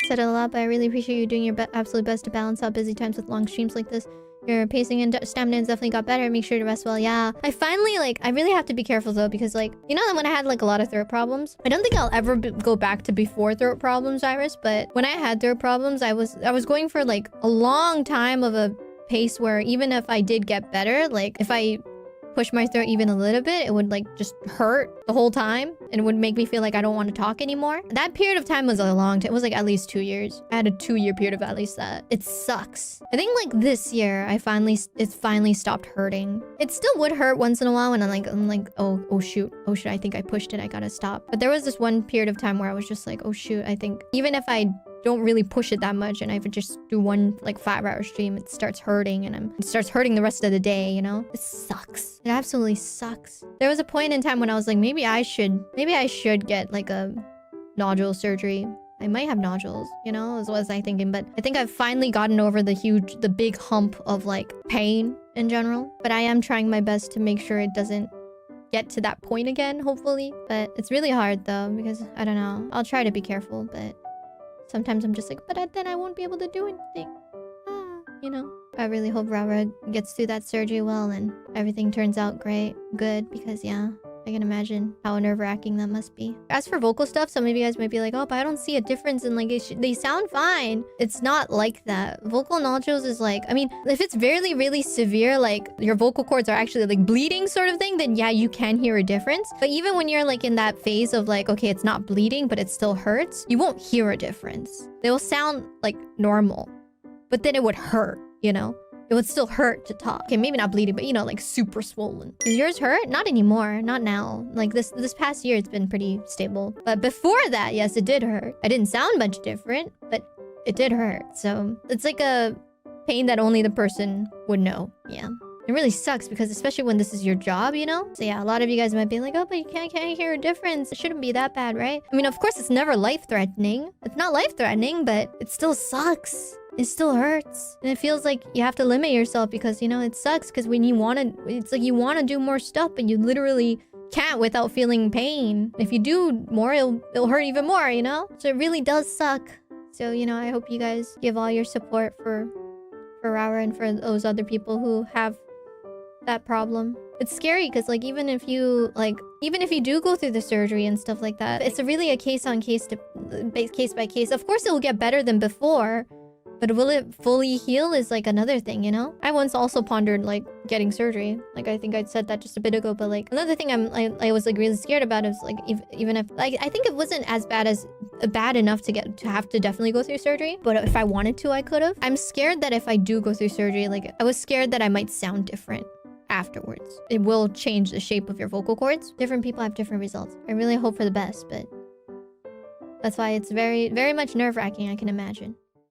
Said it a lot, but I really appreciate you doing your absolute best to balance out busy times with long streams like this. Your pacing and stamina has definitely got better. Make sure to rest well. Yeah. I finally, like, I really have to be careful though, because like, you know that when I had like a lot of throat problems, I don't think I'll ever go back to before throat problems, IRyS, but when I had throat problems, I was going for like a long time of a pace where even if I did get better, like if I push my throat even a little bit, it would like just hurt the whole time and it would make me feel like I don't want to talk anymore. That period of time was a long time. It was like at least 2 years. I had a 2-year period of at least that. It sucks. I think like this year it's finally stopped hurting. It still would hurt once in a while when I'm like oh shoot, I think I pushed it, I gotta stop. But there was this one period of time where I was just like, oh shoot, I think even if I don't really push it that much and I would just do one like 5-hour stream, it starts hurting and it starts hurting the rest of the day, you know? It sucks. It absolutely sucks. There was a point in time when I was like, maybe I should get like a nodule surgery. I might have nodules, you know, is what I was thinking. But I think I've finally gotten over the big hump of like pain in general. But I am trying my best to make sure it doesn't get to that point again, hopefully. But it's really hard though, because I don't know. I'll try to be careful, but sometimes I'm just like, but then I won't be able to do anything. You know? I really hope Raora gets through that surgery well and everything turns out good, because yeah, I can imagine how nerve-wracking that must be. As for vocal stuff, some of you guys might be like, oh, but I don't see a difference in like, they sound fine. It's not like that. Vocal nodules is like, I mean, if it's really, really severe, like your vocal cords are actually like bleeding sort of thing, then yeah, you can hear a difference. But even when you're like in that phase of like, okay, it's not bleeding, but it still hurts, you won't hear a difference. They will sound like normal, but then it would hurt, you know? It would still hurt to talk. Okay, maybe not bleeding, but you know, like super swollen. Does yours hurt? Not anymore. Not now. Like this past year, it's been pretty stable. But before that, yes, it did hurt. I didn't sound much different, but it did hurt. So it's like a pain that only the person would know. Yeah. It really sucks because especially when this is your job, you know? So yeah, a lot of you guys might be like, oh, but you can't hear a difference. It shouldn't be that bad, right? I mean, of course, it's never life-threatening. It's not life-threatening, but it still sucks. It still hurts. And it feels like you have to limit yourself because, you know, it sucks because when you want to... It's like you want to do more stuff, but you literally can't without feeling pain. If you do more, it'll hurt even more, you know? So it really does suck. So, you know, I hope you guys give all your support for Raora and for those other people who have that problem. It's scary because like even if you do go through the surgery and stuff like that, it's really a case by case. Of course it will get better than before, but will it fully heal is like another thing, you know? I once also pondered like getting surgery. Like I think I said that just a bit ago, but like another thing I was like really scared about is like even if like I think it wasn't as bad enough to have to definitely go through surgery, but if I wanted to, I could have. I'm scared that if I do go through surgery, like I was scared that I might sound different afterwards. It will change the shape of your vocal cords. Different people have different results. I really hope for the best, but that's why it's very, very much nerve-wracking, I can imagine.